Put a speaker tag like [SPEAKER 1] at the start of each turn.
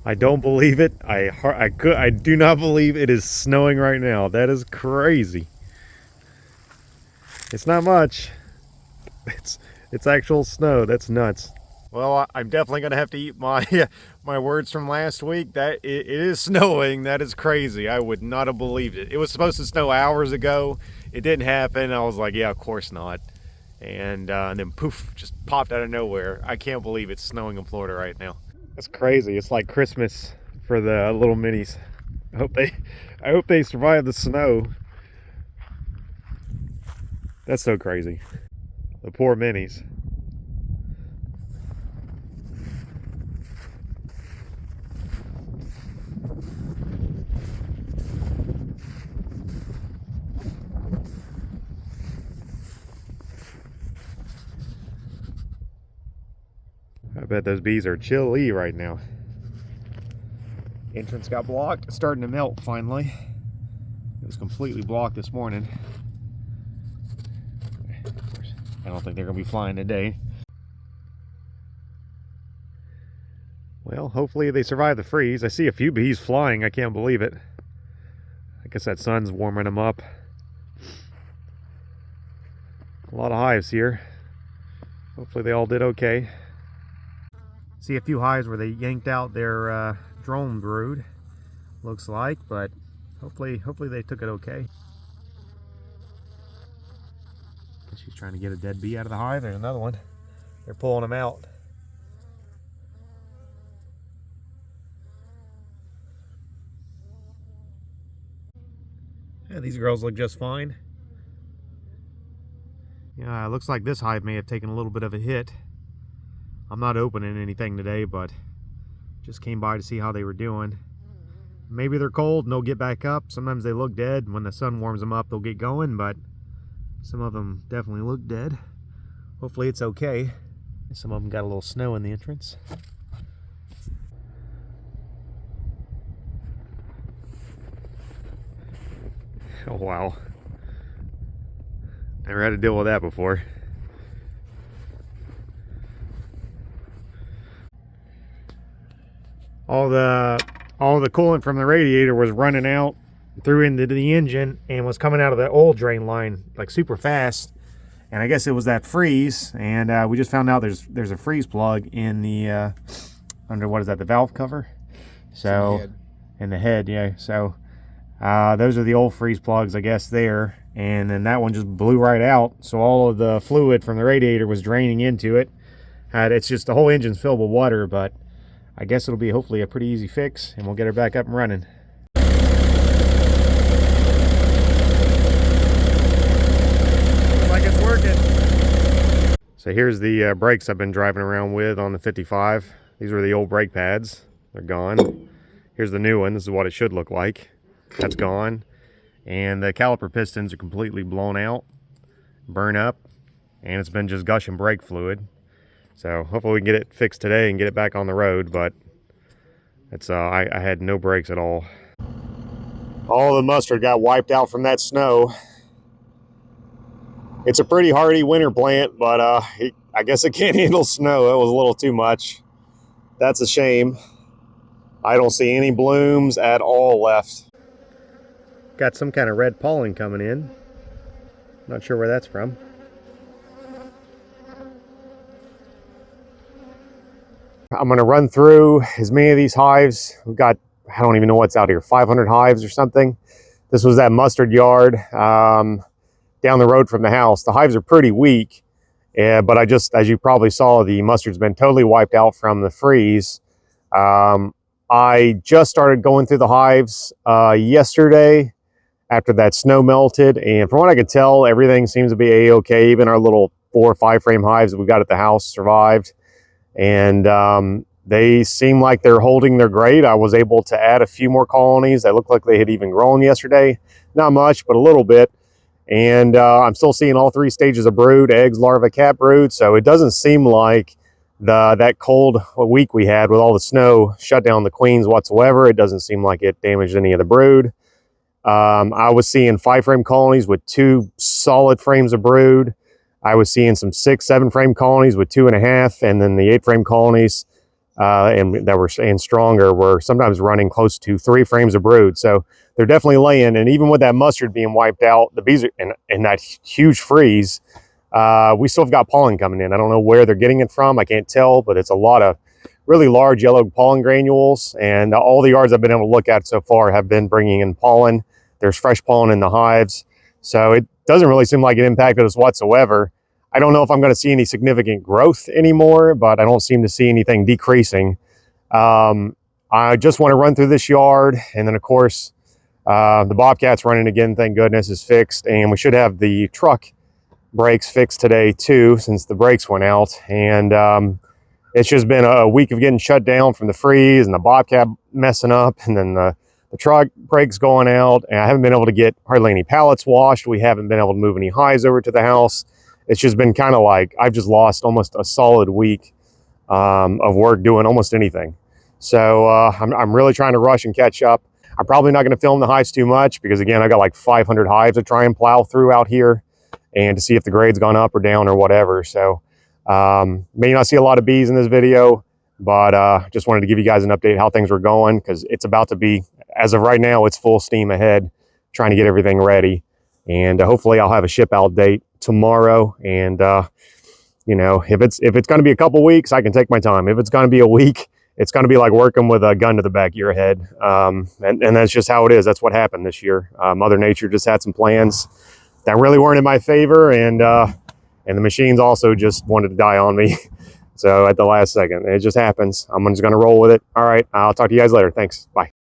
[SPEAKER 1] I don't believe it. I do not believe it is snowing right now. That is crazy. It's not much. It's it's actual snow. That's nuts. Well, I'm definitely gonna have to eat my my words from last week. That it is snowing. That is crazy. I would not have believed it. It was supposed to snow hours ago. It didn't happen. I was like, yeah, of course not. And then poof, just popped out of nowhere. I can't believe it's snowing in Florida right now. That's crazy. It's like Christmas for the little minis. I hope they, I hope they survive the snow. That's so crazy. The poor minis. I bet those bees are chilly right now. Entrance got blocked. It's starting to melt finally. It was completely blocked this morning. Of course, I don't think they're going to be flying today. Well, hopefully they survive the freeze. I see a few bees flying. I can't believe it. I guess that sun's warming them up. A lot of hives here. Hopefully they all did okay. See a few hives where they yanked out their drone brood, looks like, but hopefully they took it okay. She's trying to get a dead bee out of the hive. There's another one. They're pulling them out. Yeah, these girls look just fine. Yeah, it looks like this hive may have taken a little bit of a hit. I'm not opening anything today, but just came by to see how they were doing. Maybe they're cold and they'll get back up. Sometimes they look dead. When the sun warms them up, they'll get going, but some of them definitely look dead. Hopefully it's okay. Some of them got a little snow in the entrance. Oh wow. Never had to deal with that before. All the coolant from the radiator was running out through into the engine and was coming out of the oil drain line like super fast. And I guess it was that freeze, and we just found out there's a freeze plug in the under, what is that, the valve cover? So in the head, yeah. So those are the old freeze plugs, I guess, there. And then that one just blew right out. So all of the fluid from the radiator was draining into it. It's just the whole engine's filled with water, but I guess it'll be hopefully a pretty easy fix, and we'll get her back up and running. Looks like it's working. So here's the brakes I've been driving around with on the 55. These were the old brake pads. They're gone. Here's the new one. This is what it should look like. That's gone. And the caliper pistons are completely blown out, burn up, and it's been just gushing brake fluid. So hopefully we can get it fixed today and get it back on the road, but it's I had no brakes at all. All the mustard got wiped out from that snow. It's a pretty hardy winter plant, but I guess it can't handle snow. It was a little too much. That's a shame. I don't see any blooms at all left. Got some kind of red pollen coming in. Not sure where that's from. I'm going to run through as many of these hives. We've got, I don't even know what's out here, 500 hives or something. This was that mustard yard down the road from the house. The hives are pretty weak, but I just, as you probably saw, the mustard's been totally wiped out from the freeze. I just started going through the hives yesterday after that snow melted, and from what I could tell, everything seems to be a-okay. Even our little 4 or 5 frame hives that we got at the house survived. And they seem like they're holding their grade. I was able to add a few more colonies that looked like they had even grown yesterday. Not much, but a little bit. And I'm still seeing all 3 stages of brood: eggs, larvae, cat brood. So it doesn't seem like that cold week we had with all the snow shut down the queens whatsoever. It doesn't seem like it damaged any of the brood. I was seeing 5 frame colonies with 2 solid frames of brood. I was seeing some 6, 7 frame colonies with 2.5, and then the 8 frame colonies and that were and stronger were sometimes running close to 3 frames of brood. So they're definitely laying. And even with that mustard being wiped out, the bees are in that huge freeze. We still have got pollen coming in. I don't know where they're getting it from. I can't tell, but it's a lot of really large yellow pollen granules. And all the yards I've been able to look at so far have been bringing in pollen. There's fresh pollen in the hives. So it doesn't really seem like it impacted us whatsoever. I don't know if I'm going to see any significant growth anymore, but I don't seem to see anything decreasing. I just want to run through this yard. And then, of course, the Bobcat's running again, thank goodness, is fixed. And we should have the truck brakes fixed today, too, since the brakes went out. And it's just been a week of getting shut down from the freeze and the Bobcat messing up, and then the truck brakes going out. And I haven't been able to get hardly any pallets washed. We haven't been able to move any hives over to the house. It's just been kind of like I've just lost almost a solid week of work doing almost anything. So I'm really trying to rush and catch up. I'm probably not going to film the hives too much because, again, I got like 500 hives to try and plow through out here and to see if the grade's gone up or down or whatever. So may not see a lot of bees in this video, but just wanted to give you guys an update how things were going, because it's about to be, as of right now, it's full steam ahead trying to get everything ready. And hopefully I'll have a ship out date tomorrow. And you know, if it's going to be a couple weeks, I can take my time. If it's going to be a week, it's going to be like working with a gun to the back of your head. And that's just how it is. That's what happened this year. Mother Nature just had some plans that really weren't in my favor, and the machines also just wanted to die on me. So at the last second, it just happens. I'm just going to roll with it. All right, I'll talk to you guys later. Thanks. Bye.